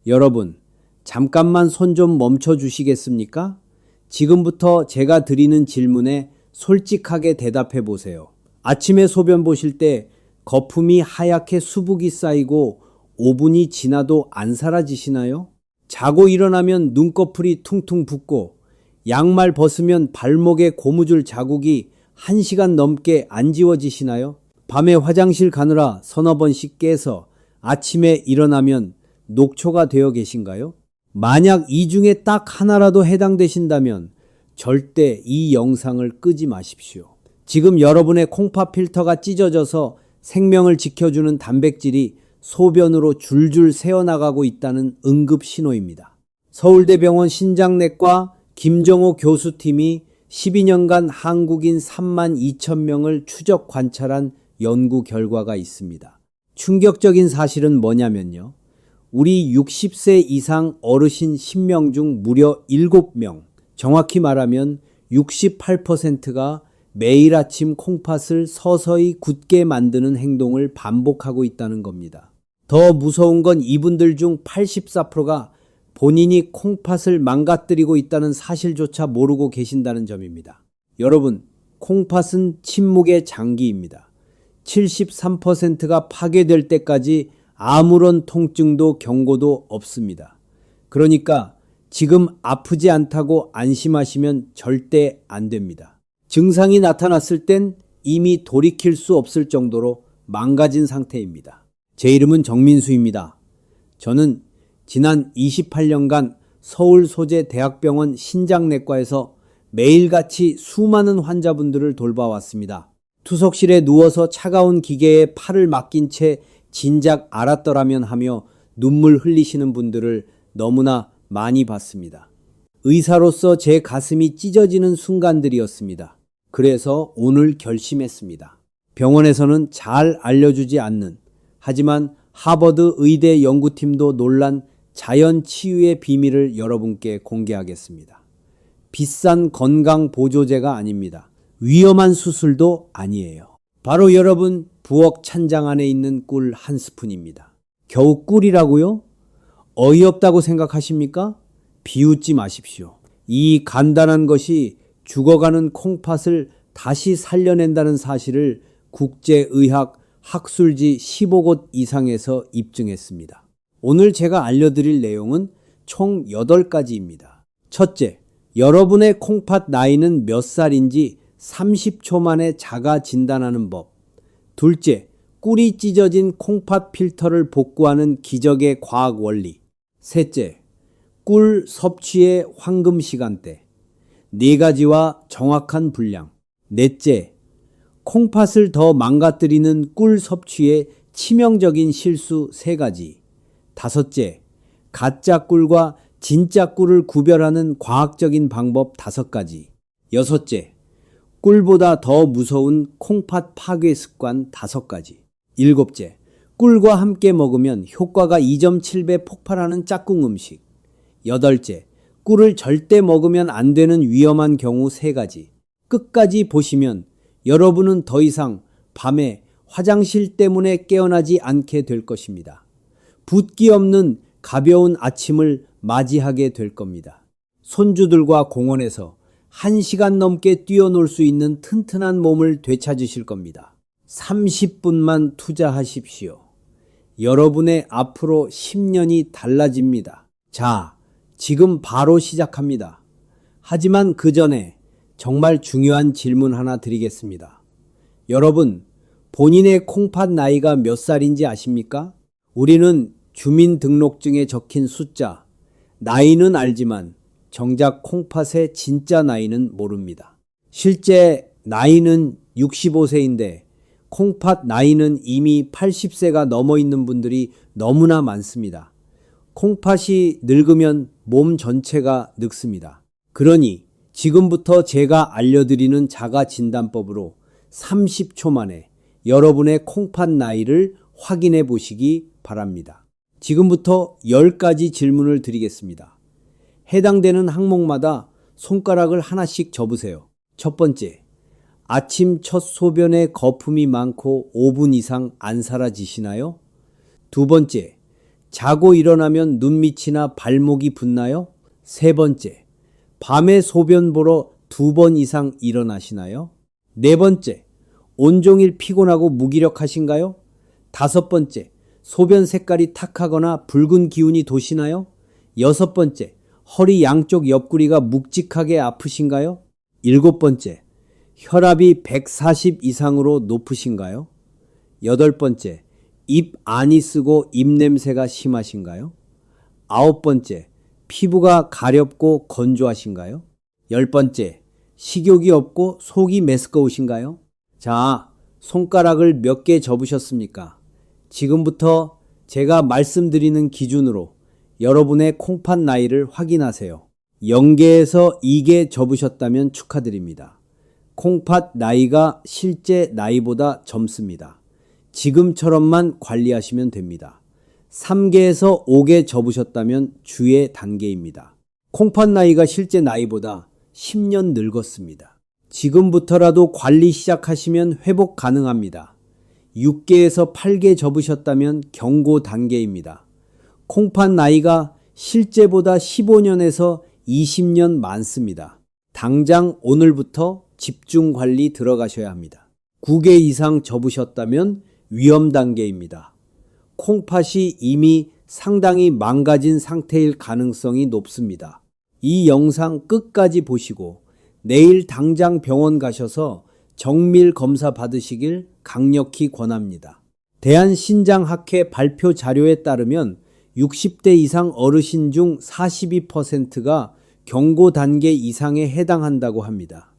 여러분, 잠깐만 손 좀 멈춰 주시겠습니까? 지금부터 제가 드리는 질문에 솔직하게 대답해 보세요. 아침에 소변 보실 때 거품이 하얗게 수북이 쌓이고 5분이 지나도 안 사라지시나요? 자고 일어나면 눈꺼풀이 퉁퉁 붓고 양말 벗으면 발목에 고무줄 자국이 1시간 넘게 안 지워지시나요? 밤에 화장실 가느라 서너 번씩 깨서 아침에 일어나면 녹초가 되어 계신가요? 만약 이 중에 딱 하나라도 해당되신다면 절대 이 영상을 끄지 마십시오. 지금 여러분의 콩팥 필터가 찢어져서 생명을 지켜주는 단백질이 소변으로 줄줄 새어나가고 있다는 응급 신호입니다. 서울대병원 신장내과 김정호 교수팀이 12년간 한국인 32,000명을 추적 관찰한 연구 결과가 있습니다. 충격적인 사실은 뭐냐면요. 우리 60세 이상 어르신 10명 중 무려 7명, 정확히 말하면 68%가 매일 아침 콩팥을 서서히 굳게 만드는 행동을 반복하고 있다는 겁니다. 더 무서운 건 이분들 중 84%가 본인이 콩팥을 망가뜨리고 있다는 사실조차 모르고 계신다는 점입니다. 여러분, 콩팥은 침묵의 장기입니다. 73%가 파괴될 때까지 아무런 통증도 경고도 없습니다. 그러니까 지금 아프지 않다고 안심하시면 절대 안 됩니다. 증상이 나타났을 땐 이미 돌이킬 수 없을 정도로 망가진 상태입니다. 제 이름은 정민수입니다. 저는 지난 28년간 서울 소재 대학병원 신장내과에서 매일같이 수많은 환자분들을 돌봐왔습니다. 투석실에 누워서 차가운 기계에 팔을 맡긴 채 진작 알았더라면 하며 눈물 흘리시는 분들을 너무나 많이 봤습니다. 의사로서 제 가슴이 찢어지는 순간들이었습니다. 그래서 오늘 결심했습니다. 병원에서는 잘 알려주지 않는, 하지만 하버드 의대 연구팀도 놀란 자연 치유의 비밀을 여러분께 공개하겠습니다. 비싼 건강 보조제가 아닙니다. 위험한 수술도 아니에요. 바로 여러분 부엌 찬장 안에 있는 꿀 한 스푼입니다. 겨우 꿀이라고요? 어이없다고 생각하십니까? 비웃지 마십시오. 이 간단한 것이 죽어가는 콩팥을 다시 살려낸다는 사실을 국제의학 학술지 15곳 이상에서 입증했습니다. 오늘 제가 알려드릴 내용은 총 8가지입니다. 첫째, 여러분의 콩팥 나이는 몇 살인지 30초 만에 자가 진단하는 법. 둘째, 꿀이 찢어진 콩팥 필터를 복구하는 기적의 과학 원리. 셋째, 꿀 섭취의 황금 시간대. 4가지와 정확한 분량. 넷째, 콩팥을 더 망가뜨리는 꿀 섭취의 치명적인 실수 3가지. 다섯째, 가짜 꿀과 진짜 꿀을 구별하는 과학적인 방법 5가지. 여섯째, 꿀보다 더 무서운 콩팥 파괴 습관 5가지. 일곱째, 꿀과 함께 먹으면 효과가 2.7배 폭발하는 짝꿍 음식. 여덟째, 꿀을 절대 먹으면 안 되는 위험한 경우 3가지. 끝까지 보시면 여러분은 더 이상 밤에 화장실 때문에 깨어나지 않게 될 것입니다. 붓기 없는 가벼운 아침을 맞이하게 될 겁니다. 손주들과 공원에서 1시간 넘게 뛰어놀 수 있는 튼튼한 몸을 되찾으실 겁니다. 30분만 투자하십시오. 여러분의 앞으로 10년이 달라집니다. 자, 지금 바로 시작합니다. 하지만 그 전에 정말 중요한 질문 하나 드리겠습니다. 여러분, 본인의 콩팥 나이가 몇 살인지 아십니까? 우리는 주민등록증에 적힌 숫자, 나이는 알지만 정작 콩팥의 진짜 나이는 모릅니다. 실제 나이는 65세인데 콩팥 나이는 이미 80세가 넘어 있는 분들이 너무나 많습니다. 콩팥이 늙으면 몸 전체가 늙습니다. 그러니 지금부터 제가 알려드리는 자가진단법으로 30초 만에 여러분의 콩팥 나이를 확인해 보시기 바랍니다. 지금부터 10가지 질문을 드리겠습니다. 해당되는 항목마다 손가락을 하나씩 접으세요. 첫 번째, 아침 첫 소변에 거품이 많고 5분 이상 안 사라지시나요? 두 번째, 자고 일어나면 눈밑이나 발목이 붓나요? 세 번째, 밤에 소변 보러 2번 이상 일어나시나요? 네 번째, 온종일 피곤하고 무기력하신가요? 5번째, 소변 색깔이 탁하거나 붉은 기운이 도시나요? 6번째, 허리 양쪽 옆구리가 묵직하게 아프신가요? 7번째, 혈압이 140 이상으로 높으신가요? 8번째, 입 안이 쓰고 입냄새가 심하신가요? 9번째, 피부가 가렵고 건조하신가요? 10번째, 식욕이 없고 속이 메스꺼우신가요? 자, 손가락을 몇 개 접으셨습니까? 지금부터 제가 말씀드리는 기준으로 여러분의 콩팥 나이를 확인하세요. 0개에서 2개 접으셨다면 축하드립니다. 콩팥 나이가 실제 나이보다 젊습니다. 지금처럼만 관리하시면 됩니다. 3개에서 5개 접으셨다면 주의 단계입니다. 콩팥 나이가 실제 나이보다 10년 늙었습니다. 지금부터라도 관리 시작하시면 회복 가능합니다. 6개에서 8개 접으셨다면 경고 단계입니다. 콩팥 나이가 실제보다 15년에서 20년 많습니다. 당장 오늘부터 집중 관리 들어가셔야 합니다. 9개 이상 접으셨다면 위험 단계입니다. 콩팥이 이미 상당히 망가진 상태일 가능성이 높습니다. 이 영상 끝까지 보시고 내일 당장 병원 가셔서 정밀 검사 받으시길 강력히 권합니다. 대한신장학회 발표 자료에 따르면 60대 이상 어르신 중 42%가 경고 단계 이상에 해당한다고 합니다.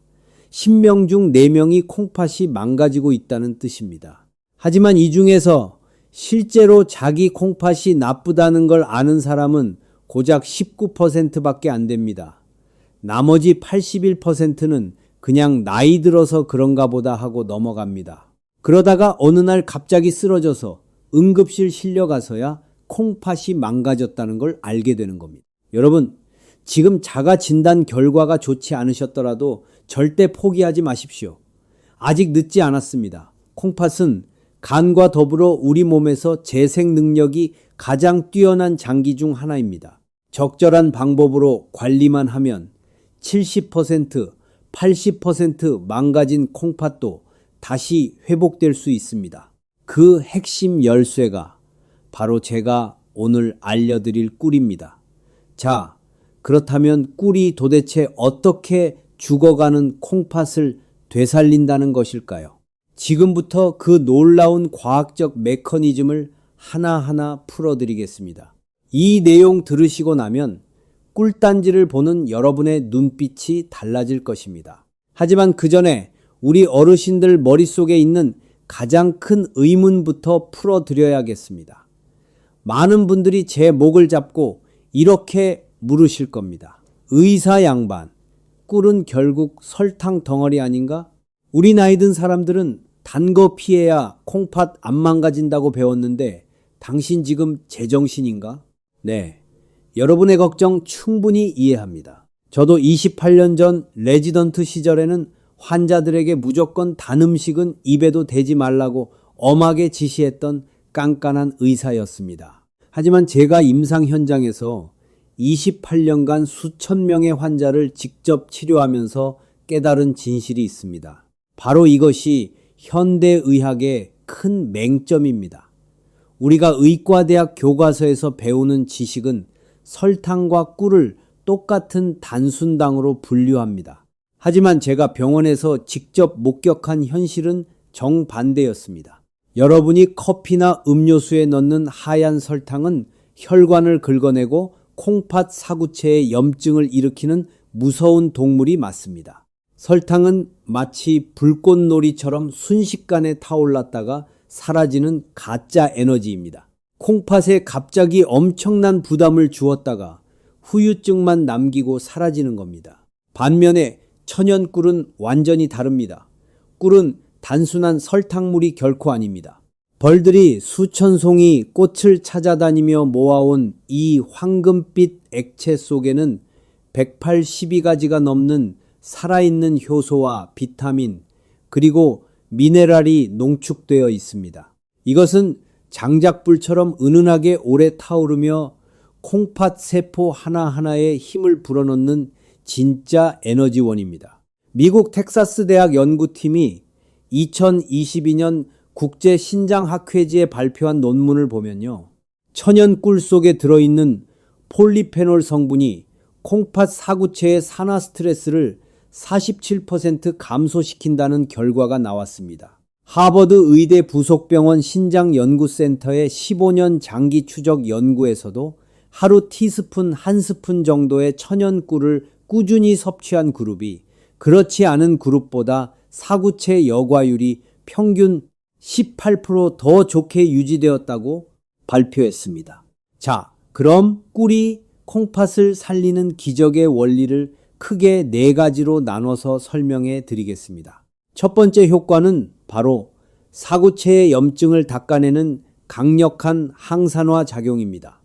10명 중 4명이 콩팥이 망가지고 있다는 뜻입니다. 하지만 이 중에서 실제로 자기 콩팥이 나쁘다는 걸 아는 사람은 고작 19%밖에 안 됩니다. 나머지 81%는 그냥 나이 들어서 그런가 보다 하고 넘어갑니다. 그러다가 어느 날 갑자기 쓰러져서 응급실 실려가서야 콩팥이 망가졌다는 걸 알게 되는 겁니다. 여러분, 지금 자가 진단 결과가 좋지 않으셨더라도 절대 포기하지 마십시오. 아직 늦지 않았습니다. 콩팥은 간과 더불어 우리 몸에서 재생 능력이 가장 뛰어난 장기 중 하나입니다. 적절한 방법으로 관리만 하면 70%, 80% 망가진 콩팥도 다시 회복될 수 있습니다. 그 핵심 열쇠가 바로 제가 오늘 알려드릴 꿀입니다. 자, 그렇다면 꿀이 도대체 어떻게 죽어가는 콩팥을 되살린다는 것일까요? 지금부터 그 놀라운 과학적 메커니즘을 하나하나 풀어드리겠습니다. 이 내용 들으시고 나면 꿀단지를 보는 여러분의 눈빛이 달라질 것입니다. 하지만 그 전에 우리 어르신들 머릿속에 있는 가장 큰 의문부터 풀어드려야겠습니다. 많은 분들이 제 목을 잡고 이렇게 물으실 겁니다. 의사 양반, 꿀은 결국 설탕 덩어리 아닌가? 우리 나이 든 사람들은 단 거 피해야 콩팥 안 망가진다고 배웠는데 당신 지금 제정신인가? 네, 여러분의 걱정 충분히 이해합니다. 저도 28년 전 레지던트 시절에는 환자들에게 무조건 단 음식은 입에도 대지 말라고 엄하게 지시했던 깐깐한 의사였습니다. 하지만 제가 임상 현장에서 28년간 수천 명의 환자를 직접 치료하면서 깨달은 진실이 있습니다. 바로 이것이 현대의학의 큰 맹점입니다. 우리가 의과대학 교과서에서 배우는 지식은 설탕과 꿀을 똑같은 단순당으로 분류합니다. 하지만 제가 병원에서 직접 목격한 현실은 정반대였습니다. 여러분이 커피나 음료수에 넣는 하얀 설탕은 혈관을 긁어내고 콩팥 사구체에 염증을 일으키는 무서운 동물이 맞습니다. 설탕은 마치 불꽃놀이처럼 순식간에 타올랐다가 사라지는 가짜 에너지입니다. 콩팥에 갑자기 엄청난 부담을 주었다가 후유증만 남기고 사라지는 겁니다. 반면에 천연꿀은 완전히 다릅니다. 꿀은 단순한 설탕물이 결코 아닙니다. 벌들이 수천 송이 꽃을 찾아다니며 모아온 이 황금빛 액체 속에는 182가지가 넘는 살아있는 효소와 비타민 그리고 미네랄이 농축되어 있습니다. 이것은 장작불처럼 은은하게 오래 타오르며 콩팥 세포 하나하나에 힘을 불어넣는 진짜 에너지원입니다. 미국 텍사스 대학 연구팀이 2022년 국제 신장학회지에 발표한 논문을 보면요. 천연 꿀 속에 들어있는 폴리페놀 성분이 콩팥 사구체의 산화 스트레스를 47% 감소시킨다는 결과가 나왔습니다. 하버드 의대 부속병원 신장연구센터의 15년 장기 추적 연구에서도 하루 티스푼 1스푼 정도의 천연 꿀을 꾸준히 섭취한 그룹이 그렇지 않은 그룹보다 사구체 여과율이 평균 18%더 좋게 유지되었다고 발표했습니다. 자, 그럼 꿀이 콩팥을 살리는 기적의 원리를 크게 4가지로 나눠서 설명해 드리겠습니다. 첫 번째 효과는 바로 사구체의 염증을 닦아내는 강력한 항산화 작용입니다.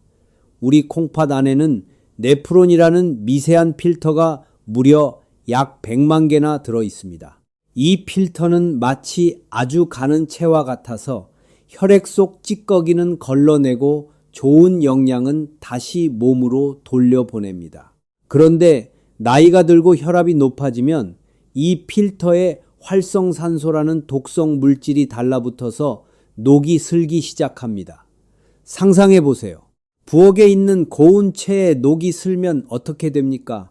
우리 콩팥 안에는 네프론이라는 미세한 필터가 무려 약 100만 개나 들어 있습니다. 이 필터는 마치 아주 가는 채와 같아서 혈액 속 찌꺼기는 걸러내고 좋은 영양은 다시 몸으로 돌려보냅니다. 그런데 나이가 들고 혈압이 높아지면 이 필터에 활성산소라는 독성 물질이 달라붙어서 녹이 슬기 시작합니다. 상상해 보세요. 부엌에 있는 고운 체에 녹이 슬면 어떻게 됩니까?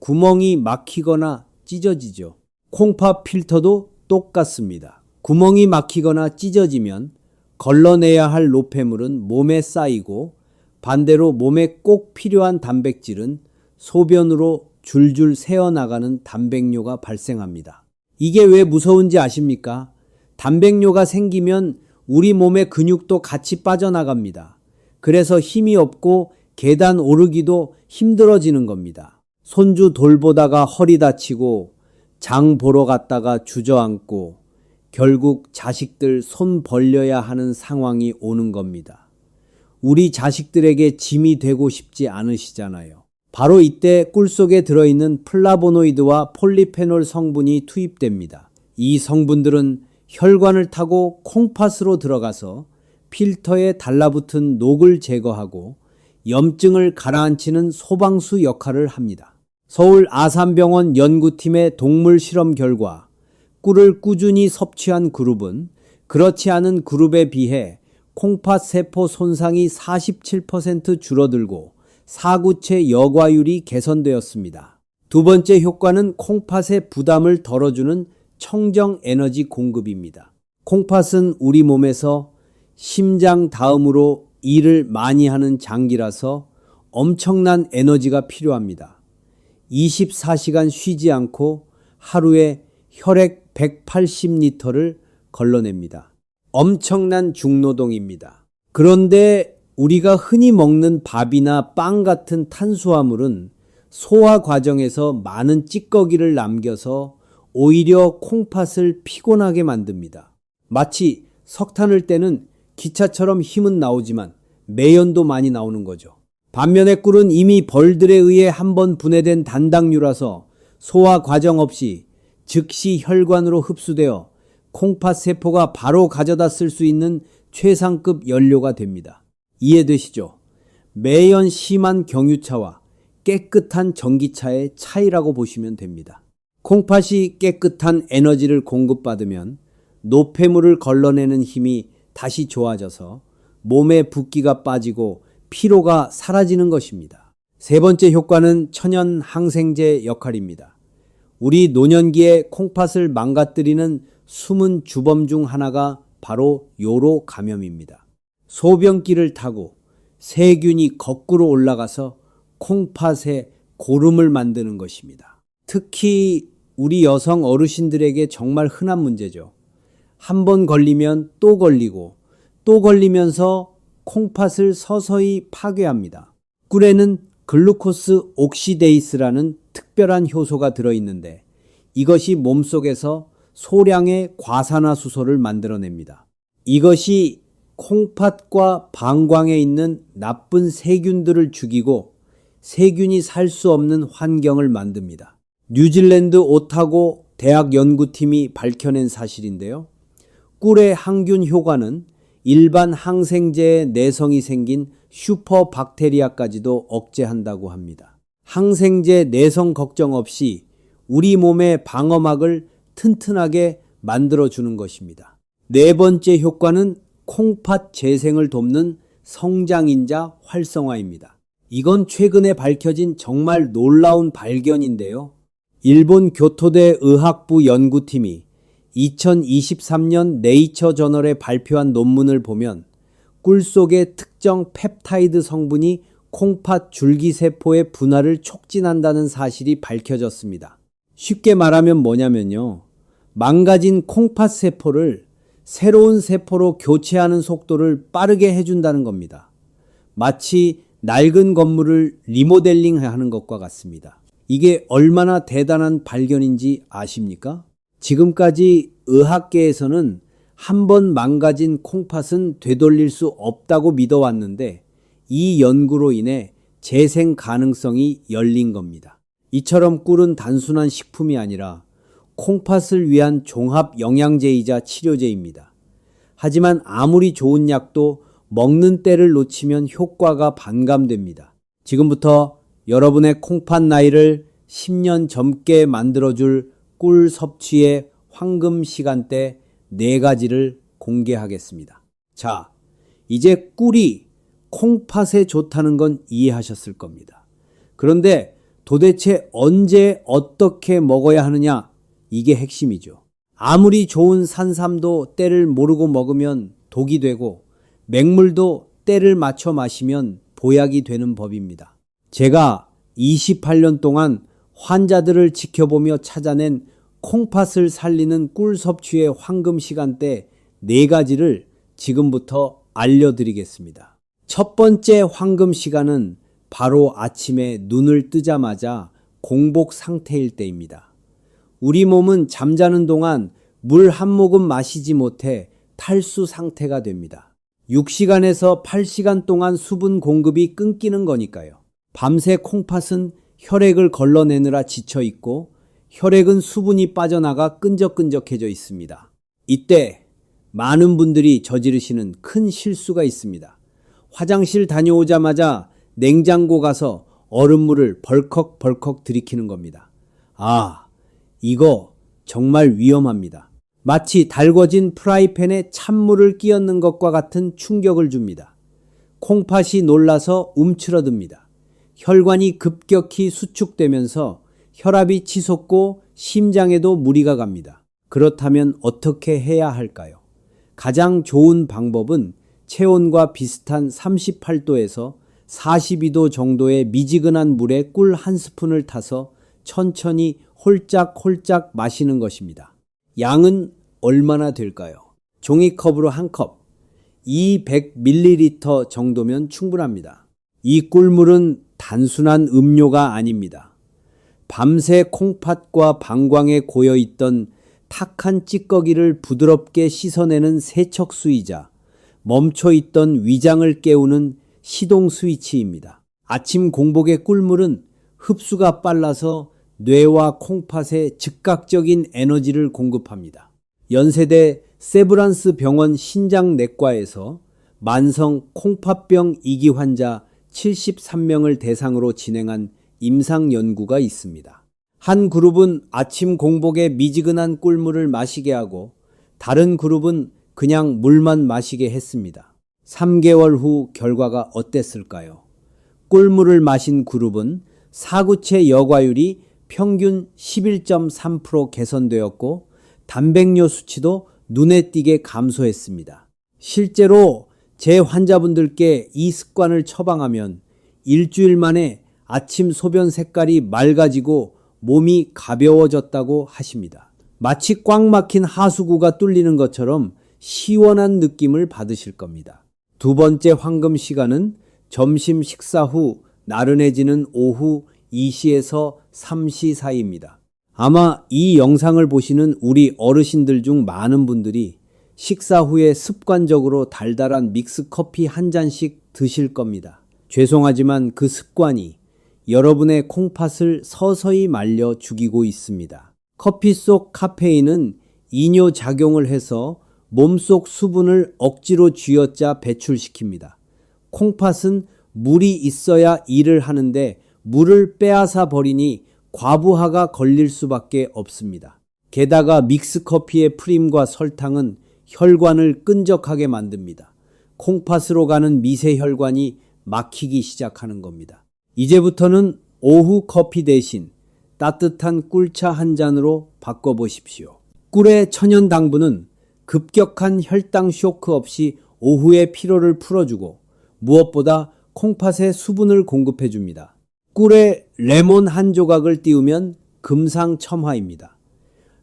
구멍이 막히거나 찢어지죠. 콩팥 필터도 똑같습니다. 구멍이 막히거나 찢어지면 걸러내야 할 노폐물은 몸에 쌓이고 반대로 몸에 꼭 필요한 단백질은 소변으로 줄줄 새어나가는 단백뇨가 발생합니다. 이게 왜 무서운지 아십니까? 단백뇨가 생기면 우리 몸의 근육도 같이 빠져나갑니다. 그래서 힘이 없고 계단 오르기도 힘들어지는 겁니다. 손주 돌보다가 허리 다치고 장 보러 갔다가 주저앉고 결국 자식들 손 벌려야 하는 상황이 오는 겁니다. 우리 자식들에게 짐이 되고 싶지 않으시잖아요. 바로 이때 꿀 속에 들어있는 플라보노이드와 폴리페놀 성분이 투입됩니다. 이 성분들은 혈관을 타고 콩팥으로 들어가서 필터에 달라붙은 녹을 제거하고 염증을 가라앉히는 소방수 역할을 합니다. 서울 아산병원 연구팀의 동물 실험 결과 꿀을 꾸준히 섭취한 그룹은 그렇지 않은 그룹에 비해 콩팥 세포 손상이 47% 줄어들고 사구체 여과율이 개선되었습니다. 두 번째 효과는 콩팥의 부담을 덜어주는 청정 에너지 공급입니다. 콩팥은 우리 몸에서 심장 다음으로 일을 많이 하는 장기라서 엄청난 에너지가 필요합니다. 24시간 쉬지 않고 하루에 혈액 180리터를 걸러냅니다. 엄청난 중노동입니다. 그런데 우리가 흔히 먹는 밥이나 빵 같은 탄수화물은 소화 과정에서 많은 찌꺼기를 남겨서 오히려 콩팥을 피곤하게 만듭니다. 마치 석탄을 떼는 기차처럼 힘은 나오지만 매연도 많이 나오는 거죠. 반면에 꿀은 이미 벌들에 의해 한번 분해된 단당류라서 소화 과정 없이 즉시 혈관으로 흡수되어 콩팥 세포가 바로 가져다 쓸 수 있는 최상급 연료가 됩니다. 이해되시죠? 매연 심한 경유차와 깨끗한 전기차의 차이라고 보시면 됩니다. 콩팥이 깨끗한 에너지를 공급받으면 노폐물을 걸러내는 힘이 다시 좋아져서 몸의 붓기가 빠지고 피로가 사라지는 것입니다. 세 번째 효과는 천연 항생제 역할입니다. 우리 노년기에 콩팥을 망가뜨리는 숨은 주범 중 하나가 바로 요로 감염입니다. 소변기를 타고 세균이 거꾸로 올라가서 콩팥에 고름을 만드는 것입니다. 특히 우리 여성 어르신들에게 정말 흔한 문제죠. 한 번 걸리면 또 걸리고 또 걸리면서 콩팥을 서서히 파괴합니다. 꿀에는 글루코스 옥시데이스라는 특별한 효소가 들어있는데 이것이 몸속에서 소량의 과산화수소를 만들어냅니다. 이것이 콩팥과 방광에 있는 나쁜 세균들을 죽이고 세균이 살 수 없는 환경을 만듭니다. 뉴질랜드 오타고 대학 연구팀이 밝혀낸 사실인데요. 꿀의 항균 효과는 일반 항생제의 내성이 생긴 슈퍼박테리아까지도 억제한다고 합니다. 항생제 내성 걱정 없이 우리 몸의 방어막을 튼튼하게 만들어주는 것입니다. 네 번째 효과는 콩팥 재생을 돕는 성장인자 활성화입니다. 이건 최근에 밝혀진 정말 놀라운 발견인데요. 일본 교토대 의학부 연구팀이 2023년 네이처 저널에 발표한 논문을 보면 꿀 속의 특정 펩타이드 성분이 콩팥 줄기세포의 분화를 촉진한다는 사실이 밝혀졌습니다. 쉽게 말하면 뭐냐면요. 망가진 콩팥 세포를 새로운 세포로 교체하는 속도를 빠르게 해준다는 겁니다. 마치 낡은 건물을 리모델링하는 것과 같습니다. 이게 얼마나 대단한 발견인지 아십니까? 지금까지 의학계에서는 한 번 망가진 콩팥은 되돌릴 수 없다고 믿어왔는데 이 연구로 인해 재생 가능성이 열린 겁니다. 이처럼 꿀은 단순한 식품이 아니라 콩팥을 위한 종합 영양제이자 치료제입니다. 하지만 아무리 좋은 약도 먹는 때를 놓치면 효과가 반감됩니다. 지금부터 여러분의 콩팥 나이를 10년 젊게 만들어줄 꿀 섭취의 황금 시간대 4가지를 공개하겠습니다. 자, 이제 꿀이 콩팥에 좋다는 건 이해하셨을 겁니다. 그런데 도대체 언제 어떻게 먹어야 하느냐? 이게 핵심이죠. 아무리 좋은 산삼도 때를 모르고 먹으면 독이 되고 맹물도 때를 맞춰 마시면 보약이 되는 법입니다. 제가 28년 동안 환자들을 지켜보며 찾아낸 콩팥을 살리는 꿀 섭취의 황금 시간대 4가지를 지금부터 알려드리겠습니다. 첫 번째 황금 시간은 바로 아침에 눈을 뜨자마자 공복 상태일 때입니다. 우리 몸은 잠자는 동안 물 한 모금 마시지 못해 탈수 상태가 됩니다. 6시간에서 8시간 동안 수분 공급이 끊기는 거니까요. 밤새 콩팥은 혈액을 걸러내느라 지쳐 있고 혈액은 수분이 빠져나가 끈적끈적해져 있습니다. 이때 많은 분들이 저지르시는 큰 실수가 있습니다. 화장실 다녀오자마자 냉장고 가서 얼음물을 벌컥벌컥 들이키는 겁니다. 이거 정말 위험합니다. 마치 달궈진 프라이팬에 찬물을 끼얹는 것과 같은 충격을 줍니다. 콩팥이 놀라서 움츠러듭니다. 혈관이 급격히 수축되면서 혈압이 치솟고 심장에도 무리가 갑니다. 그렇다면 어떻게 해야 할까요? 가장 좋은 방법은 체온과 비슷한 38도에서 42도 정도의 미지근한 물에 꿀 한 스푼을 타서 천천히 홀짝홀짝 마시는 것입니다. 양은 얼마나 될까요? 종이컵으로 1컵, 200ml 정도면 충분합니다. 이 꿀물은 단순한 음료가 아닙니다. 밤새 콩팥과 방광에 고여있던 탁한 찌꺼기를 부드럽게 씻어내는 세척수이자 멈춰있던 위장을 깨우는 시동 스위치입니다. 아침 공복의 꿀물은 흡수가 빨라서 뇌와 콩팥에 즉각적인 에너지를 공급합니다. 연세대 세브란스 병원 신장내과에서 만성 콩팥병 2기 환자 73명을 대상으로 진행한 임상 연구가 있습니다. 한 그룹은 아침 공복에 미지근한 꿀물을 마시게 하고 다른 그룹은 그냥 물만 마시게 했습니다. 3개월 후 결과가 어땠을까요? 꿀물을 마신 그룹은 사구체 여과율이 평균 11.3% 개선되었고 단백뇨 수치도 눈에 띄게 감소했습니다. 실제로 제 환자분들께 이 습관을 처방하면 일주일 만에 아침 소변 색깔이 맑아지고 몸이 가벼워졌다고 하십니다. 마치 꽉 막힌 하수구가 뚫리는 것처럼 시원한 느낌을 받으실 겁니다. 두 번째 황금 시간은 점심 식사 후 나른해지는 오후 2시에서 3시 사이입니다. 아마 이 영상을 보시는 우리 어르신들 중 많은 분들이 식사 후에 습관적으로 달달한 믹스 커피 한 잔씩 드실 겁니다. 죄송하지만 그 습관이 여러분의 콩팥을 서서히 말려 죽이고 있습니다. 커피 속 카페인은 이뇨작용을 해서 몸속 수분을 억지로 쥐어짜 배출시킵니다. 콩팥은 물이 있어야 일을 하는데 물을 빼앗아 버리니 과부하가 걸릴 수밖에 없습니다. 게다가 믹스커피의 프림과 설탕은 혈관을 끈적하게 만듭니다. 콩팥으로 가는 미세혈관이 막히기 시작하는 겁니다. 이제부터는 오후 커피 대신 따뜻한 꿀차 한 잔으로 바꿔보십시오. 꿀의 천연 당분은 급격한 혈당 쇼크 없이 오후의 피로를 풀어주고 무엇보다 콩팥에 수분을 공급해줍니다. 꿀에 레몬 한 조각을 띄우면 금상첨화입니다.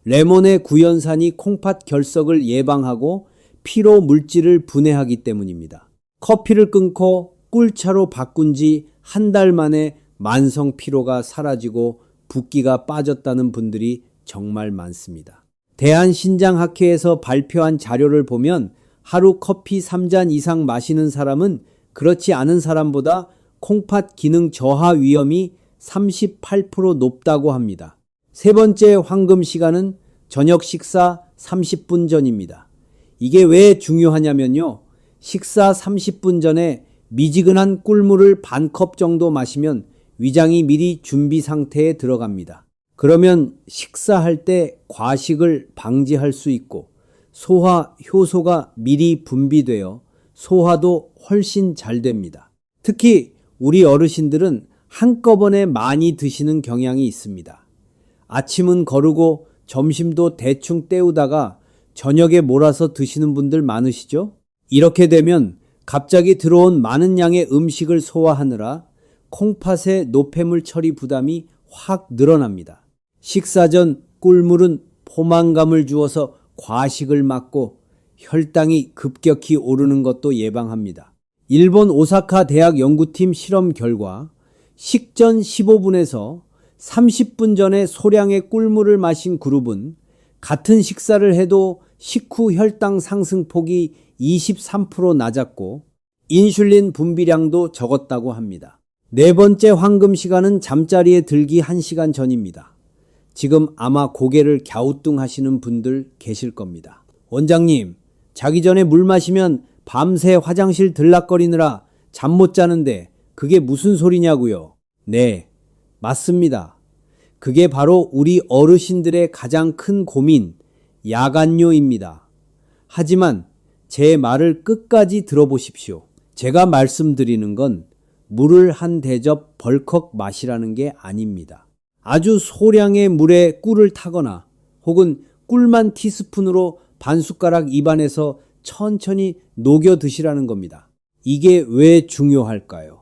레몬의 구연산이 콩팥 결석을 예방하고 피로 물질을 분해하기 때문입니다. 커피를 끊고 꿀차로 바꾼 지 한 달 만에 만성 피로가 사라지고 붓기가 빠졌다는 분들이 정말 많습니다. 대한신장학회에서 발표한 자료를 보면 하루 커피 3잔 이상 마시는 사람은 그렇지 않은 사람보다 콩팥 기능 저하 위험이 38% 높다고 합니다. 세 번째 황금 시간은 저녁 식사 30분 전입니다. 이게 왜 중요하냐면요. 식사 30분 전에 미지근한 꿀물을 반 컵 정도 마시면 위장이 미리 준비 상태에 들어갑니다. 그러면 식사할 때 과식을 방지할 수 있고 소화 효소가 미리 분비되어 소화도 훨씬 잘 됩니다. 특히 우리 어르신들은 한꺼번에 많이 드시는 경향이 있습니다. 아침은 거르고 점심도 대충 때우다가 저녁에 몰아서 드시는 분들 많으시죠? 이렇게 되면 갑자기 들어온 많은 양의 음식을 소화하느라 콩팥의 노폐물 처리 부담이 확 늘어납니다. 식사 전 꿀물은 포만감을 주어서 과식을 막고 혈당이 급격히 오르는 것도 예방합니다. 일본 오사카 대학 연구팀 실험 결과 식전 15분에서 30분 전에 소량의 꿀물을 마신 그룹은 같은 식사를 해도 식후 혈당 상승폭이 23% 낮았고 인슐린 분비량도 적었다고 합니다. 네 번째 황금 시간은 잠자리에 들기 1시간 전입니다. 지금 아마 고개를 갸우뚱하시는 분들 계실 겁니다. 원장님, 자기 전에 물 마시면 밤새 화장실 들락거리느라 잠 못 자는데 그게 무슨 소리냐고요? 네, 맞습니다. 그게 바로 우리 어르신들의 가장 큰 고민, 야간뇨입니다. 하지만 제 말을 끝까지 들어보십시오. 제가 말씀드리는 건 물을 한 대접 벌컥 마시라는 게 아닙니다. 아주 소량의 물에 꿀을 타거나 혹은 꿀만 티스푼으로 반 숟가락 입안에서 천천히 녹여 드시라는 겁니다. 이게 왜 중요할까요?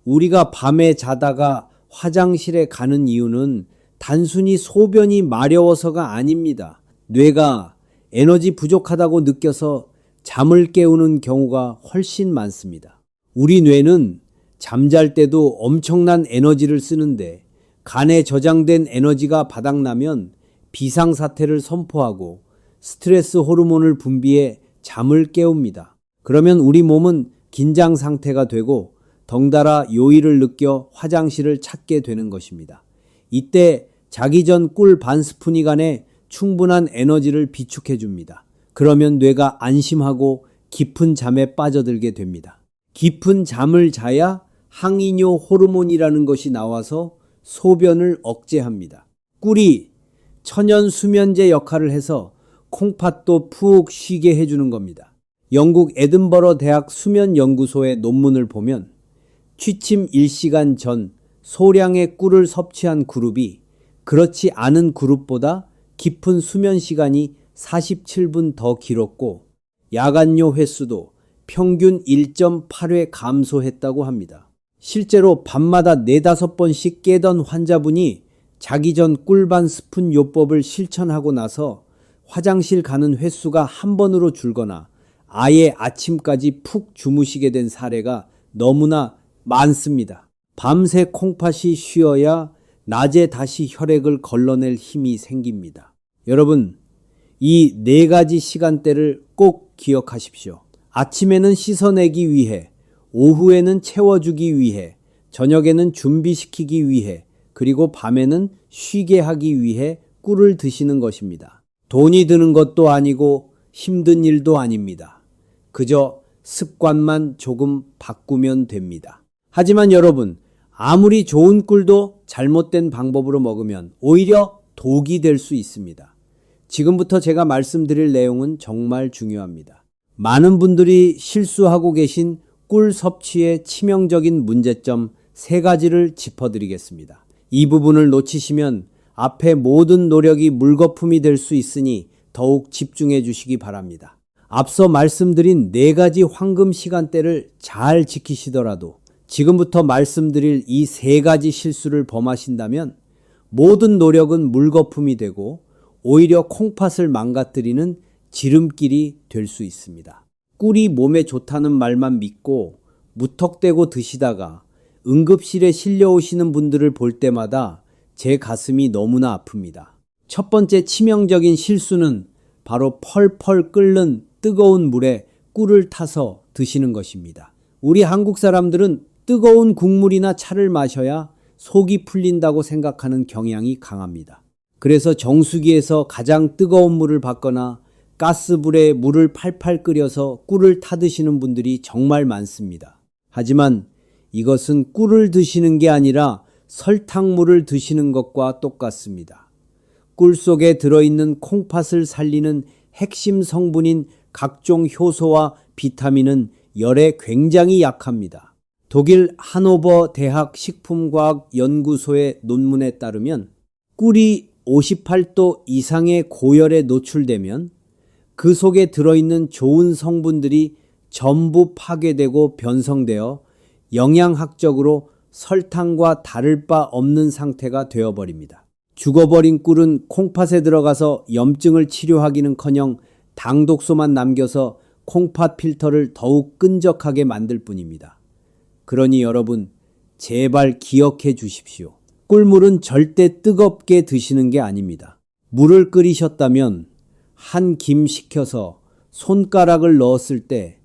우리가 밤에 자다가 화장실에 가는 이유는 단순히 소변이 마려워서가 아닙니다. 뇌가 에너지 부족하다고 느껴서 잠을 깨우는 경우가 훨씬 많습니다. 우리 뇌는 잠잘 때도 엄청난 에너지를 쓰는데 간에 저장된 에너지가 바닥나면 비상사태를 선포하고 스트레스 호르몬을 분비해 잠을 깨웁니다. 그러면 우리 몸은 긴장 상태가 되고 덩달아 요일을 느껴 화장실을 찾게 되는 것입니다. 이때 자기 전 꿀 반 스푼이간에 충분한 에너지를 비축해 줍니다. 그러면 뇌가 안심하고 깊은 잠에 빠져들게 됩니다. 깊은 잠을 자야 항이뇨 호르몬이라는 것이 나와서 소변을 억제합니다. 꿀이 천연 수면제 역할을 해서 콩팥도 푹 쉬게 해주는 겁니다. 영국 에든버러 대학 수면연구소의 논문을 보면 취침 1시간 전 소량의 꿀을 섭취한 그룹이 그렇지 않은 그룹보다 깊은 수면 시간이 47분 더 길었고 야간뇨 횟수도 평균 1.8회 감소했다고 합니다. 실제로 밤마다 4-5번씩 깨던 환자분이 자기 전 꿀 반 스푼 요법을 실천하고 나서 화장실 가는 횟수가 한 번으로 줄거나 아예 아침까지 푹 주무시게 된 사례가 너무나 많습니다. 밤새 콩팥이 쉬어야 낮에 다시 혈액을 걸러낼 힘이 생깁니다. 여러분, 이 4가지 시간대를 꼭 기억하십시오. 아침에는 씻어내기 위해, 오후에는 채워주기 위해, 저녁에는 준비시키기 위해, 그리고 밤에는 쉬게 하기 위해 꿀을 드시는 것입니다. 돈이 드는 것도 아니고 힘든 일도 아닙니다. 그저 습관만 조금 바꾸면 됩니다. 하지만 여러분, 아무리 좋은 꿀도 잘못된 방법으로 먹으면 오히려 독이 될 수 있습니다. 지금부터 제가 말씀드릴 내용은 정말 중요합니다. 많은 분들이 실수하고 계신 꿀 섭취의 치명적인 문제점 3가지를 짚어드리겠습니다. 이 부분을 놓치시면 앞에 모든 노력이 물거품이 될 수 있으니 더욱 집중해 주시기 바랍니다. 앞서 말씀드린 4가지 황금 시간대를 잘 지키시더라도 지금부터 말씀드릴 이 3가지 실수를 범하신다면 모든 노력은 물거품이 되고 오히려 콩팥을 망가뜨리는 지름길이 될 수 있습니다. 꿀이 몸에 좋다는 말만 믿고 무턱대고 드시다가 응급실에 실려오시는 분들을 볼 때마다 제 가슴이 너무나 아픕니다. 첫 번째 치명적인 실수는 바로 펄펄 끓는 뜨거운 물에 꿀을 타서 드시는 것입니다. 우리 한국 사람들은 뜨거운 국물이나 차를 마셔야 속이 풀린다고 생각하는 경향이 강합니다. 그래서 정수기에서 가장 뜨거운 물을 받거나 가스불에 물을 팔팔 끓여서 꿀을 타드시는 분들이 정말 많습니다. 하지만 이것은 꿀을 드시는 게 아니라 설탕물을 드시는 것과 똑같습니다. 꿀 속에 들어있는 콩팥을 살리는 핵심 성분인 각종 효소와 비타민은 열에 굉장히 약합니다. 독일 하노버 대학 식품과학연구소의 논문에 따르면 꿀이 58도 이상의 고열에 노출되면 그 속에 들어있는 좋은 성분들이 전부 파괴되고 변성되어 영양학적으로 설탕과 다를 바 없는 상태가 되어버립니다. 죽어버린 꿀은 콩팥에 들어가서 염증을 치료하기는커녕 당독소만 남겨서 콩팥 필터를 더욱 끈적하게 만들 뿐입니다. 그러니 여러분, 제발 기억해 주십시오. 꿀물은 절대 뜨겁게 드시는 게 아닙니다. 물을 끓이셨다면 한 김 식혀서 손가락을 넣었을 때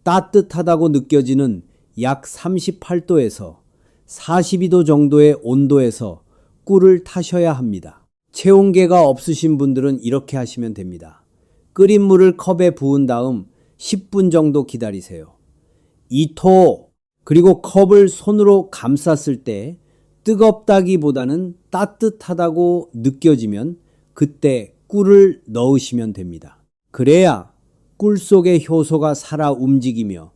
따뜻하다고 느껴지는 약 38도에서 42도 정도의 온도에서 꿀을 타셔야 합니다. 체온계가 없으신 분들은 이렇게 하시면 됩니다. 끓인 물을 컵에 부은 다음 10분 정도 기다리세요. 2초, 그리고 컵을 손으로 감쌌을 때 뜨겁다기보다는 따뜻하다고 느껴지면 그때 꿀을 넣으시면 됩니다. 그래야 꿀 속의 효소가 살아 움직이며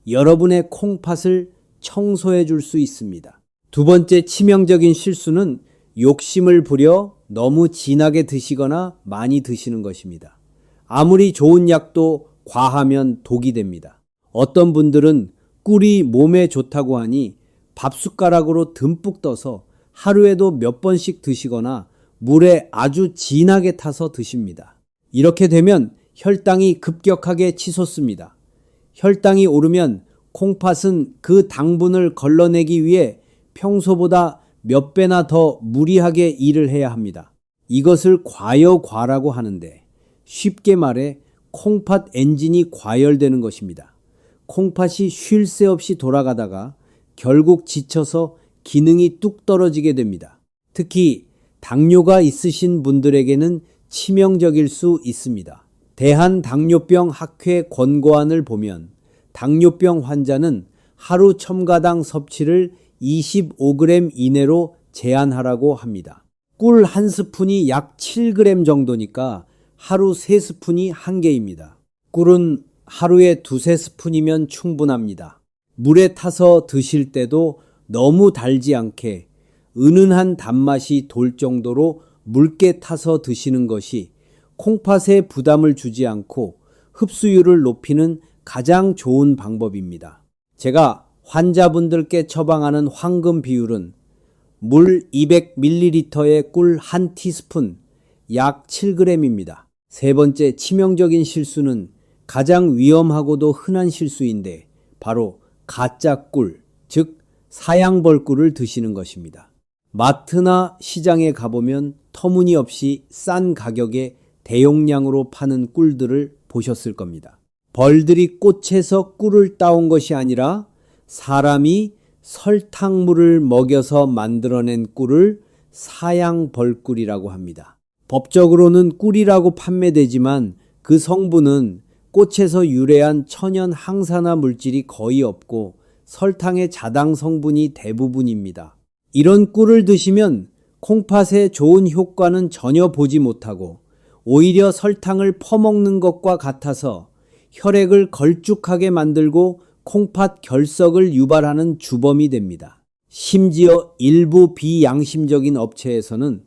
여러분의 콩팥을 청소해 줄 수 있습니다. 두 번째 치명적인 실수는 욕심을 부려 너무 진하게 드시거나 많이 드시는 것입니다. 아무리 좋은 약도 과하면 독이 됩니다. 어떤 분들은 꿀이 몸에 좋다고 하니 밥숟가락으로 듬뿍 떠서 하루에도 몇 번씩 드시거나 물에 아주 진하게 타서 드십니다. 이렇게 되면 혈당이 급격하게 치솟습니다. 혈당이 오르면 콩팥은 그 당분을 걸러내기 위해 평소보다 몇 배나 더 무리하게 일을 해야 합니다. 이것을 과여과라고 하는데 쉽게 말해 콩팥 엔진이 과열되는 것입니다. 콩팥이 쉴 새 없이 돌아가다가 결국 지쳐서 기능이 뚝 떨어지게 됩니다. 특히 당뇨가 있으신 분들에게는 치명적일 수 있습니다. 대한당뇨병학회 권고안을 보면 당뇨병 환자는 하루 첨가당 섭취를 25g 이내로 제한하라고 합니다. 꿀 한 스푼이 약 7g 정도니까 하루 3스푼이 한계입니다. 꿀은 하루에 2-3스푼이면 충분합니다. 물에 타서 드실 때도 너무 달지 않게 은은한 단맛이 돌 정도로 묽게 타서 드시는 것이 콩팥에 부담을 주지 않고 흡수율을 높이는 가장 좋은 방법입니다. 제가 환자분들께 처방하는 황금 비율은 물 200ml에 꿀 1티스푼, 약 7g입니다. 세 번째 치명적인 실수는 가장 위험하고도 흔한 실수인데 바로 가짜 꿀, 즉 사양벌꿀을 드시는 것입니다. 마트나 시장에 가보면 터무니없이 싼 가격에 대용량으로 파는 꿀들을 보셨을 겁니다. 벌들이 꽃에서 꿀을 따온 것이 아니라 사람이 설탕물을 먹여서 만들어낸 꿀을 사양벌꿀이라고 합니다. 법적으로는 꿀이라고 판매되지만 그 성분은 꽃에서 유래한 천연 항산화 물질이 거의 없고 설탕의 자당 성분이 대부분입니다. 이런 꿀을 드시면 콩팥의 좋은 효과는 전혀 보지 못하고 오히려 설탕을 퍼먹는 것과 같아서 혈액을 걸쭉하게 만들고 콩팥 결석을 유발하는 주범이 됩니다. 심지어 일부 비양심적인 업체에서는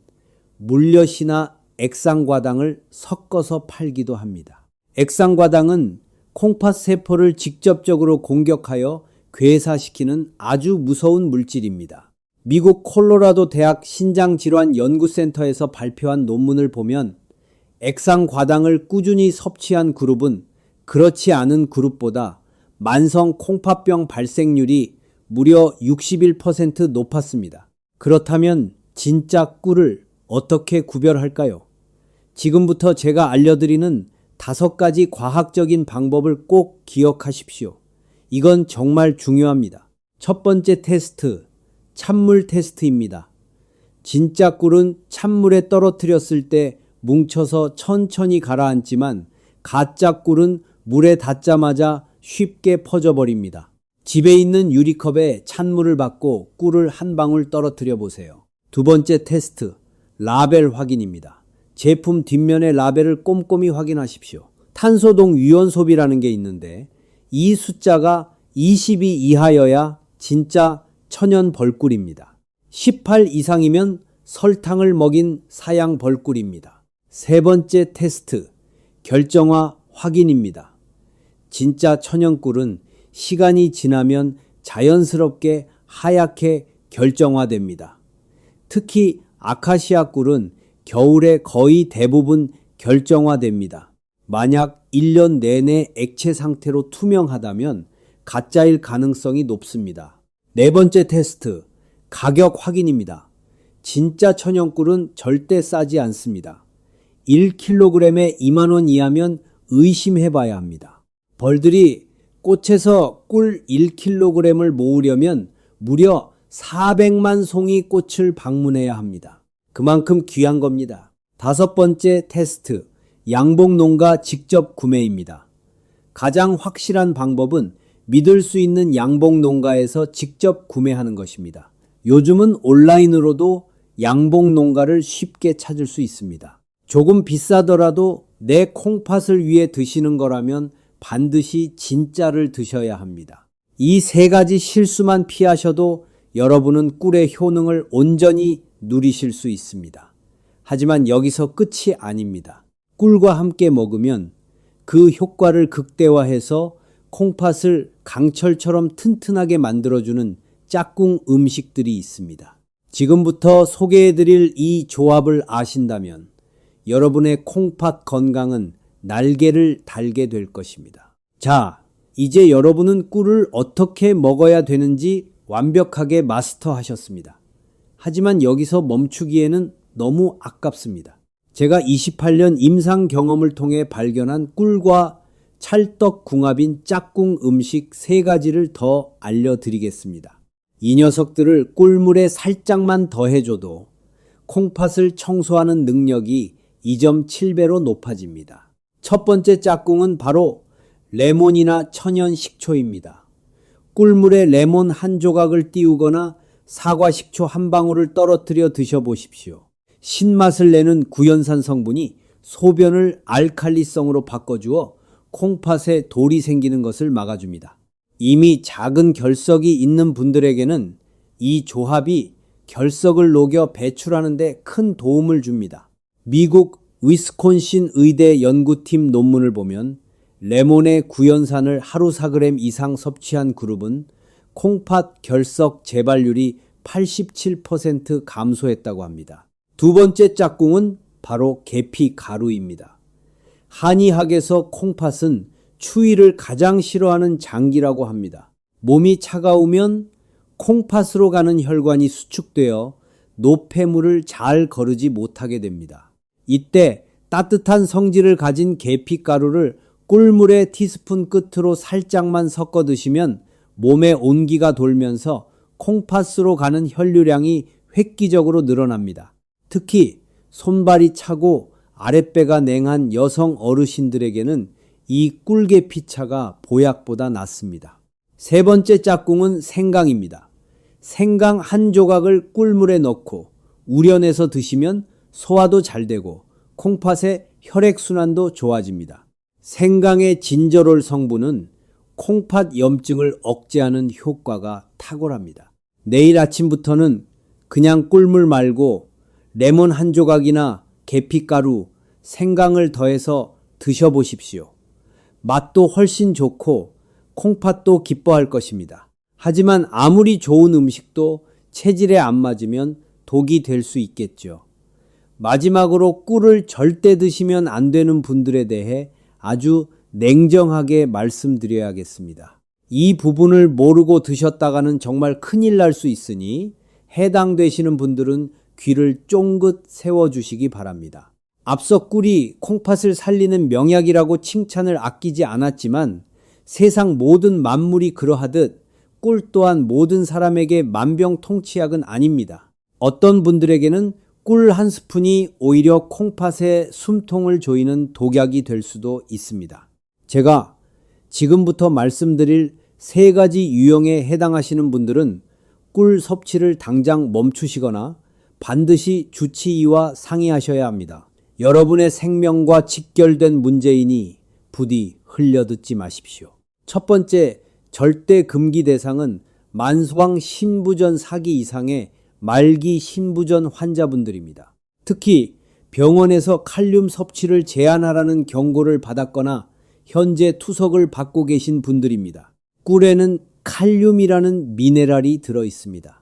물엿이나 액상과당을 섞어서 팔기도 합니다. 액상과당은 콩팥 세포를 직접적으로 공격하여 괴사시키는 아주 무서운 물질입니다. 미국 콜로라도 대학 신장질환연구센터에서 발표한 논문을 보면 액상과당을 꾸준히 섭취한 그룹은 그렇지 않은 그룹보다 만성 콩팥병 발생률이 무려 61% 높았습니다. 그렇다면 진짜 꿀을 어떻게 구별할까요? 지금부터 제가 알려드리는 5가지 과학적인 방법을 꼭 기억하십시오. 이건 정말 중요합니다. 첫 번째 테스트, 찬물 테스트입니다. 진짜 꿀은 찬물에 떨어뜨렸을 때 뭉쳐서 천천히 가라앉지만 가짜 꿀은 물에 닿자마자 쉽게 퍼져버립니다. 집에 있는 유리컵에 찬물을 받고 꿀을 한 방울 떨어뜨려 보세요. 두 번째 테스트, 라벨 확인입니다. 제품 뒷면의 라벨을 꼼꼼히 확인하십시오. 탄소동 위원소비라는 게 있는데 이 숫자가 22 이하여야 진짜 천연 벌꿀입니다. 18 이상이면 설탕을 먹인 사양 벌꿀입니다. 세 번째 테스트, 결정화 확인입니다. 진짜 천연 꿀은 시간이 지나면 자연스럽게 하얗게 결정화됩니다. 특히 아카시아 꿀은 겨울에 거의 대부분 결정화됩니다. 만약 1년 내내 액체 상태로 투명하다면 가짜일 가능성이 높습니다. 네 번째 테스트, 가격 확인입니다. 진짜 천연꿀은 절대 싸지 않습니다. 1kg에 2만 원 이하면 의심해봐야 합니다. 벌들이 꽃에서 꿀 1kg을 모으려면 무려 400만 송이 꽃을 방문해야 합니다. 그만큼 귀한 겁니다. 다섯 번째 테스트, 양봉농가 직접 구매입니다. 가장 확실한 방법은 믿을 수 있는 양봉농가에서 직접 구매하는 것입니다. 요즘은 온라인으로도 양봉농가를 쉽게 찾을 수 있습니다. 조금 비싸더라도 내 콩팥을 위해 드시는 거라면 반드시 진짜를 드셔야 합니다. 이 3가지 실수만 피하셔도 여러분은 꿀의 효능을 온전히 누리실 수 있습니다. 하지만 여기서 끝이 아닙니다. 꿀과 함께 먹으면 그 효과를 극대화해서 콩팥을 강철처럼 튼튼하게 만들어주는 짝꿍 음식들이 있습니다. 지금부터 소개해드릴 이 조합을 아신다면 여러분의 콩팥 건강은 날개를 달게 될 것입니다. 자, 이제 여러분은 꿀을 어떻게 먹어야 되는지 완벽하게 마스터하셨습니다. 하지만 여기서 멈추기에는 너무 아깝습니다. 제가 28년 임상 경험을 통해 발견한 꿀과 찰떡궁합인 짝꿍 음식 3가지를 더 알려드리겠습니다. 이 녀석들을 꿀물에 살짝만 더해줘도 콩팥을 청소하는 능력이 2.7배로 높아집니다. 첫 번째 짝꿍은 바로 레몬이나 천연 식초입니다. 꿀물에 레몬 한 조각을 띄우거나 사과 식초 한 방울을 떨어뜨려 드셔보십시오. 신맛을 내는 구연산 성분이 소변을 알칼리성으로 바꿔주어 콩팥에 돌이 생기는 것을 막아줍니다. 이미 작은 결석이 있는 분들에게는 이 조합이 결석을 녹여 배출하는 데 큰 도움을 줍니다. 미국 위스콘신 의대 연구팀 논문을 보면 레몬의 구연산을 하루 4g 이상 섭취한 그룹은 콩팥 결석 재발률이 87% 감소했다고 합니다. 두 번째 짝꿍은 바로 계피 가루입니다. 한의학에서 콩팥은 추위를 가장 싫어하는 장기라고 합니다. 몸이 차가우면 콩팥으로 가는 혈관이 수축되어 노폐물을 잘 거르지 못하게 됩니다. 이때 따뜻한 성질을 가진 계피가루를 꿀물에 티스푼 끝으로 살짝만 섞어 드시면 몸에 온기가 돌면서 콩팥으로 가는 혈류량이 획기적으로 늘어납니다. 특히 손발이 차고 아랫배가 냉한 여성 어르신들에게는 이 꿀계피차가 보약보다 낫습니다. 세 번째 짝꿍은 생강입니다. 생강 한 조각을 꿀물에 넣고 우려내서 드시면 소화도 잘 되고 콩팥의 혈액순환도 좋아집니다. 생강의 진저롤 성분은 콩팥 염증을 억제하는 효과가 탁월합니다. 내일 아침부터는 그냥 꿀물 말고 레몬 한 조각이나 계피가루, 생강을 더해서 드셔보십시오. 맛도 훨씬 좋고 콩팥도 기뻐할 것입니다. 하지만 아무리 좋은 음식도 체질에 안 맞으면 독이 될 수 있겠죠. 마지막으로 꿀을 절대 드시면 안 되는 분들에 대해 아주 냉정하게 말씀드려야겠습니다. 이 부분을 모르고 드셨다가는 정말 큰일 날 수 있으니 해당되시는 분들은 귀를 쫑긋 세워주시기 바랍니다. 앞서 꿀이 콩팥을 살리는 명약이라고 칭찬을 아끼지 않았지만 세상 모든 만물이 그러하듯 꿀 또한 모든 사람에게 만병통치약은 아닙니다. 어떤 분들에게는 꿀 한 스푼이 오히려 콩팥의 숨통을 조이는 독약이 될 수도 있습니다. 제가 지금부터 말씀드릴 세 가지 유형에 해당하시는 분들은 꿀 섭취를 당장 멈추시거나 반드시 주치의와 상의하셔야 합니다. 여러분의 생명과 직결된 문제이니 부디 흘려듣지 마십시오. 첫 번째 절대 금기 대상은 만소강 신부전 4기 이상의 말기 신부전 환자분들입니다. 특히 병원에서 칼륨 섭취를 제한하라는 경고를 받았거나 현재 투석을 받고 계신 분들입니다. 꿀에는 칼륨이라는 미네랄이 들어 있습니다.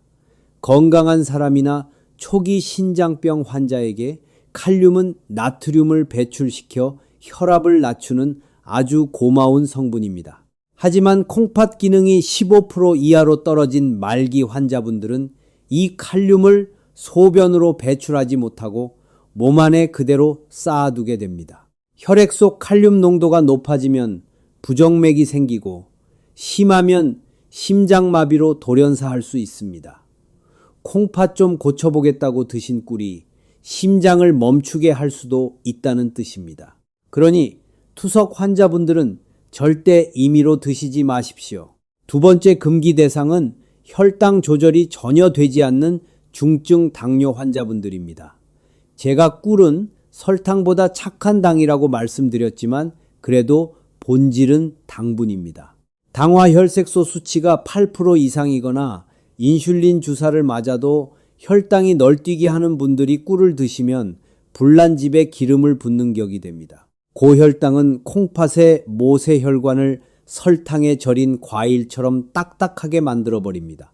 건강한 사람이나 초기 신장병 환자에게 칼륨은 나트륨을 배출시켜 혈압을 낮추는 아주 고마운 성분입니다. 하지만 콩팥 기능이 15% 이하로 떨어진 말기 환자분들은 이 칼륨을 소변으로 배출하지 못하고 몸 안에 그대로 쌓아두게 됩니다. 혈액 속 칼륨 농도가 높아지면 부정맥이 생기고 심하면 심장마비로 돌연사할 수 있습니다. 콩팥 좀 고쳐보겠다고 드신 꿀이 심장을 멈추게 할 수도 있다는 뜻입니다. 그러니 투석 환자분들은 절대 임의로 드시지 마십시오. 두 번째 금기 대상은 혈당 조절이 전혀 되지 않는 중증 당뇨 환자분들입니다. 제가 꿀은 설탕보다 착한 당이라고 말씀드렸지만 그래도 본질은 당분입니다. 당화혈색소 수치가 8% 이상이거나 인슐린 주사를 맞아도 혈당이 널뛰게 하는 분들이 꿀을 드시면 불난집에 기름을 붓는 격이 됩니다. 고혈당은 콩팥의 모세혈관을 설탕에 절인 과일처럼 딱딱하게 만들어버립니다.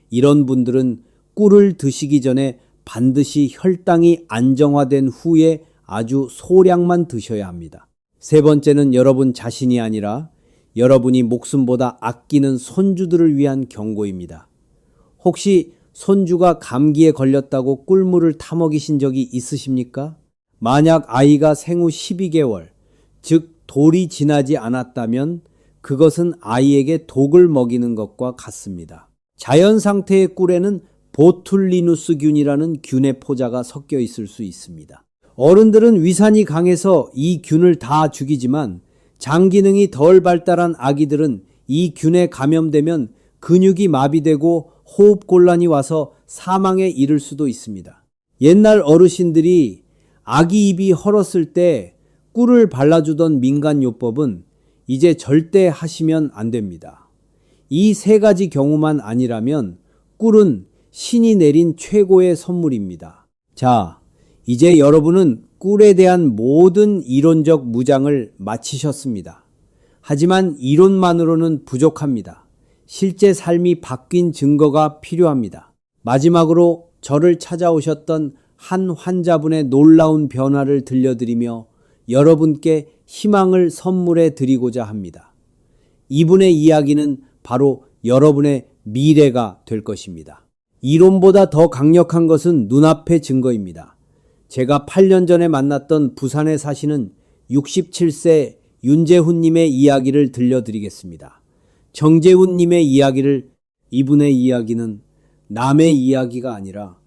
이런 분들은 꿀을 드시기 전에 반드시 혈당이 안정화된 후에 아주 소량만 드셔야 합니다. 세 번째는 여러분 자신이 아니라 여러분이 목숨보다 아끼는 손주들을 위한 경고입니다. 혹시 손주가 감기에 걸렸다고 꿀물을 타먹이신 적이 있으십니까? 만약 아이가 생후 12개월, 즉 돌이 지나지 않았다면 그것은 아이에게 독을 먹이는 것과 같습니다. 자연 상태의 꿀에는 보툴리누스균이라는 균의 포자가 섞여 있을 수 있습니다. 어른들은 위산이 강해서 이 균을 다 죽이지만 장 기능이 덜 발달한 아기들은 이 균에 감염되면 근육이 마비되고 호흡곤란이 와서 사망에 이를 수도 있습니다. 옛날 어르신들이 아기 입이 헐었을 때 꿀을 발라주던 민간요법은 이제 절대 하시면 안 됩니다. 이 세 가지 경우만 아니라면 꿀은 신이 내린 최고의 선물입니다. 자, 이제 여러분은 꿀에 대한 모든 이론적 무장을 마치셨습니다. 하지만 이론만으로는 부족합니다. 실제 삶이 바뀐 증거가 필요합니다. 마지막으로 저를 찾아오셨던 한 환자분의 놀라운 변화를 들려드리며 여러분께 희망을 선물해 드리고자 합니다. 이분의 이야기는 바로 여러분의 미래가 될 것입니다. 이론보다 더 강력한 것은 눈앞의 증거입니다. 제가 8년 전에 만났던 부산에 사시는 67세 윤재훈님의 이야기를 들려드리겠습니다. 정재훈님의 이분의 이야기는 남의 이야기가 아니라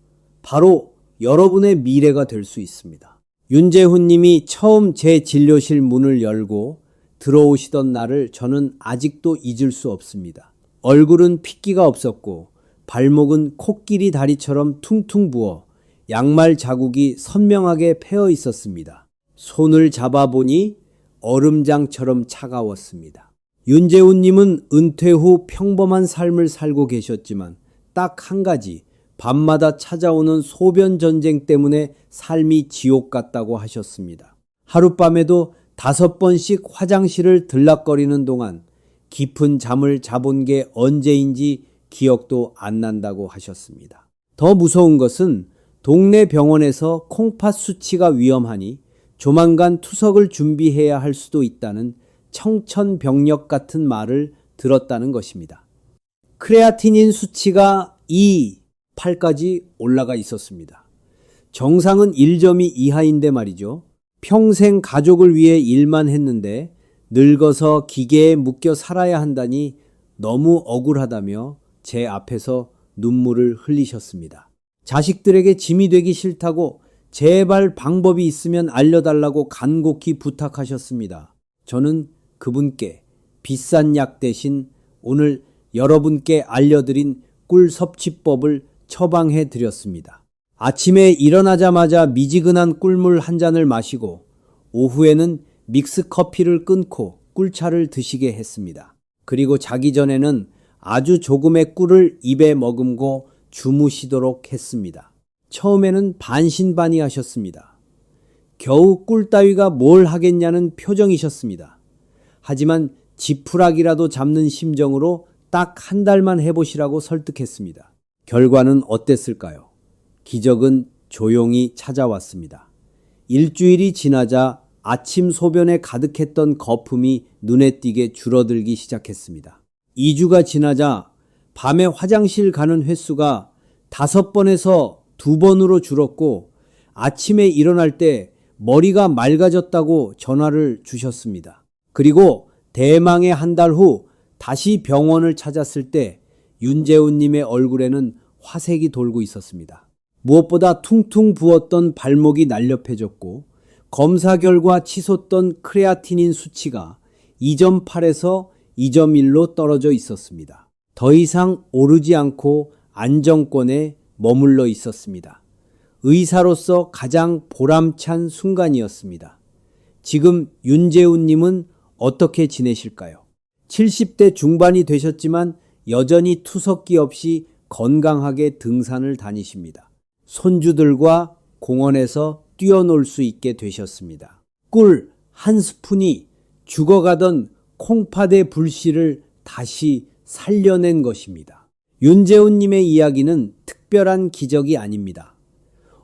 바로 여러분의 미래가 될 수 있습니다. 윤재훈 님이 처음 제 진료실 문을 열고 들어오시던 날을 저는 아직도 잊을 수 없습니다. 얼굴은 핏기가 없었고 발목은 코끼리 다리처럼 퉁퉁 부어 양말 자국이 선명하게 패어 있었습니다. 손을 잡아보니 얼음장처럼 차가웠습니다. 윤재훈 님은 은퇴 후 평범한 삶을 살고 계셨지만 딱 한 가지, 밤마다 찾아오는 소변 전쟁 때문에 삶이 지옥 같다고 하셨습니다. 하룻밤에도 5번씩 화장실을 들락거리는 동안 깊은 잠을 자본 게 언제인지 기억도 안 난다고 하셨습니다. 더 무서운 것은 동네 병원에서 콩팥 수치가 위험하니 조만간 투석을 준비해야 할 수도 있다는 청천벽력 같은 말을 들었다는 것입니다. 크레아티닌 수치가 2, 8까지 올라가 있었습니다. 정상은 1점이 이하인데 말이죠. 평생 가족을 위해 일만 했는데 늙어서 기계에 묶여 살아야 한다니 너무 억울하다며 제 앞에서 눈물을 흘리셨습니다. 자식들에게 짐이 되기 싫다고 제발 방법이 있으면 알려달라고 간곡히 부탁하셨습니다. 저는 그분께 비싼 약 대신 오늘 여러분께 알려드린 꿀 섭취법을 처방해 드렸습니다. 아침에 일어나자마자 미지근한 꿀물 한 잔을 마시고 오후에는 믹스 커피를 끊고 꿀차를 드시게 했습니다. 그리고 자기 전에는 아주 조금의 꿀을 입에 머금고 주무시도록 했습니다. 처음에는 반신반의하셨습니다. 겨우 꿀 따위가 뭘 하겠냐는 표정이셨습니다. 하지만 지푸라기라도 잡는 심정으로 딱 한 달만 해보시라고 설득했습니다. 결과는 어땠을까요? 기적은 조용히 찾아왔습니다. 일주일이 지나자 아침 소변에 가득했던 거품이 눈에 띄게 줄어들기 시작했습니다. 2주가 지나자 밤에 화장실 가는 횟수가 5번에서 2번으로 줄었고 아침에 일어날 때 머리가 맑아졌다고 전화를 주셨습니다. 그리고 대망의 한 달 후 다시 병원을 찾았을 때 윤재훈 님의 얼굴에는 화색이 돌고 있었습니다. 무엇보다 퉁퉁 부었던 발목이 날렵해졌고 검사 결과 치솟던 크레아티닌 수치가 2.8에서 2.1로 떨어져 있었습니다. 더 이상 오르지 않고 안정권에 머물러 있었습니다. 의사로서 가장 보람찬 순간이었습니다. 지금 윤재훈 님은 어떻게 지내실까요? 70대 중반이 되셨지만 여전히 투석기 없이 건강하게 등산을 다니십니다. 손주들과 공원에서 뛰어놀 수 있게 되셨습니다. 꿀 한 스푼이 죽어가던 콩팥의 불씨를 다시 살려낸 것입니다. 윤재훈 님의 이야기는 특별한 기적이 아닙니다.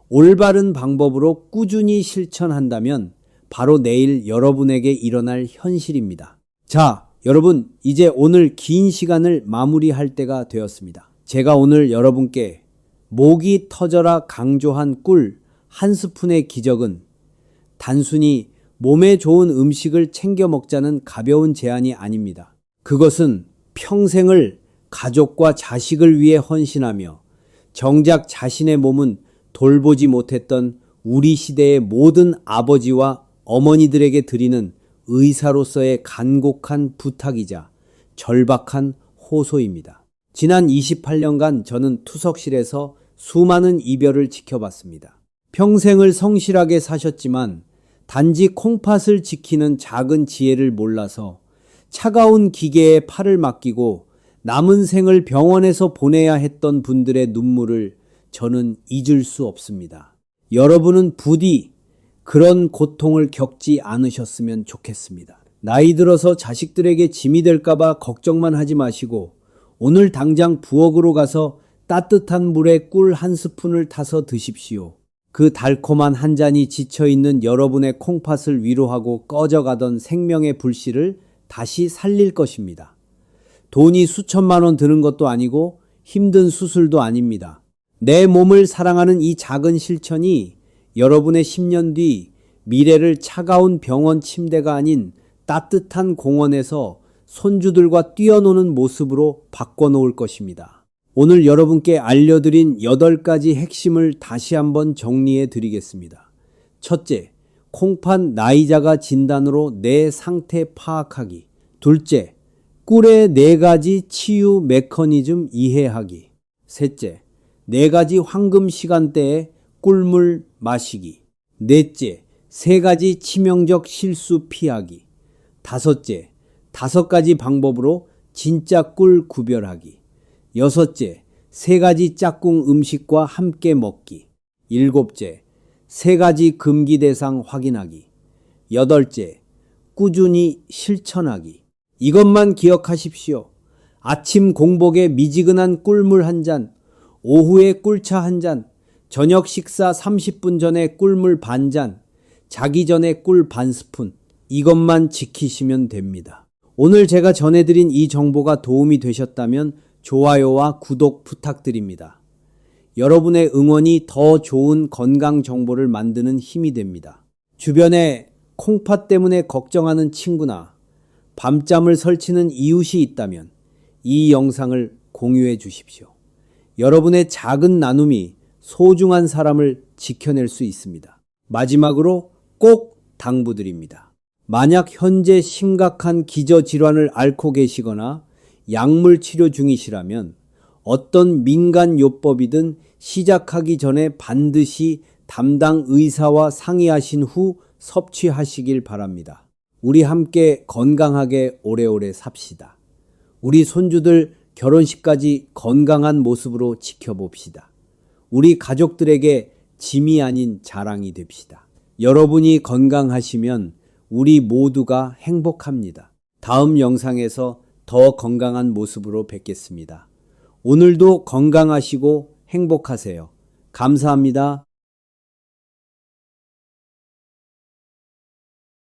올바른 방법으로 꾸준히 실천한다면 바로 내일 여러분에게 일어날 현실입니다. 자, 여러분, 이제 오늘 긴 시간을 마무리할 때가 되었습니다. 제가 오늘 여러분께 목이 터져라 강조한 꿀 한 스푼의 기적은 단순히 몸에 좋은 음식을 챙겨 먹자는 가벼운 제안이 아닙니다. 그것은 평생을 가족과 자식을 위해 헌신하며 정작 자신의 몸은 돌보지 못했던 우리 시대의 모든 아버지와 어머니들에게 드리는 의사로서의 간곡한 부탁이자 절박한 호소입니다. 지난 28년간 저는 투석실에서 수많은 이별을 지켜봤습니다. 평생을 성실하게 사셨지만 단지 콩팥을 지키는 작은 지혜를 몰라서 차가운 기계에 팔을 맡기고 남은 생을 병원에서 보내야 했던 분들의 눈물을 저는 잊을 수 없습니다. 여러분은 부디 그런 고통을 겪지 않으셨으면 좋겠습니다. 나이 들어서 자식들에게 짐이 될까봐 걱정만 하지 마시고 오늘 당장 부엌으로 가서 따뜻한 물에 꿀 한 스푼을 타서 드십시오. 그 달콤한 한 잔이 지쳐있는 여러분의 콩팥을 위로하고 꺼져가던 생명의 불씨를 다시 살릴 것입니다. 돈이 수천만 원 드는 것도 아니고 힘든 수술도 아닙니다. 내 몸을 사랑하는 이 작은 실천이 여러분의 10년 뒤 미래를 차가운 병원 침대가 아닌 따뜻한 공원에서 손주들과 뛰어노는 모습으로 바꿔놓을 것입니다. 오늘 여러분께 알려드린 8가지 핵심을 다시 한번 정리해 드리겠습니다. 첫째, 콩팥 나이자가 진단으로 내 상태 파악하기. 둘째, 꿀의 4가지 치유 메커니즘 이해하기. 셋째, 4가지 황금 시간대에 꿀물 마시기. 넷째, 3가지 치명적 실수 피하기. 다섯째, 5가지 방법으로 진짜 꿀 구별하기. 여섯째, 3가지 짝꿍 음식과 함께 먹기. 일곱째, 3가지 금기 대상 확인하기. 여덟째, 꾸준히 실천하기. 이것만 기억하십시오. 아침 공복에 미지근한 꿀물 한 잔, 오후에 꿀차 한 잔, 저녁 식사 30분 전에 꿀물 반 잔, 자기 전에 꿀 반 스푼. 이것만 지키시면 됩니다. 오늘 제가 전해드린 이 정보가 도움이 되셨다면 좋아요와 구독 부탁드립니다. 여러분의 응원이 더 좋은 건강 정보를 만드는 힘이 됩니다. 주변에 콩팥 때문에 걱정하는 친구나 밤잠을 설치는 이웃이 있다면 이 영상을 공유해 주십시오. 여러분의 작은 나눔이 소중한 사람을 지켜낼 수 있습니다. 마지막으로 꼭 당부드립니다. 만약 현재 심각한 기저질환을 앓고 계시거나 약물 치료 중이시라면 어떤 민간요법이든 시작하기 전에 반드시 담당 의사와 상의하신 후 섭취하시길 바랍니다. 우리 함께 건강하게 오래오래 삽시다. 우리 손주들 결혼식까지 건강한 모습으로 지켜봅시다. 우리 가족들에게 짐이 아닌 자랑이 됩시다. 여러분이 건강하시면 우리 모두가 행복합니다. 다음 영상에서 더 건강한 모습으로 뵙겠습니다. 오늘도 건강하시고 행복하세요. 감사합니다.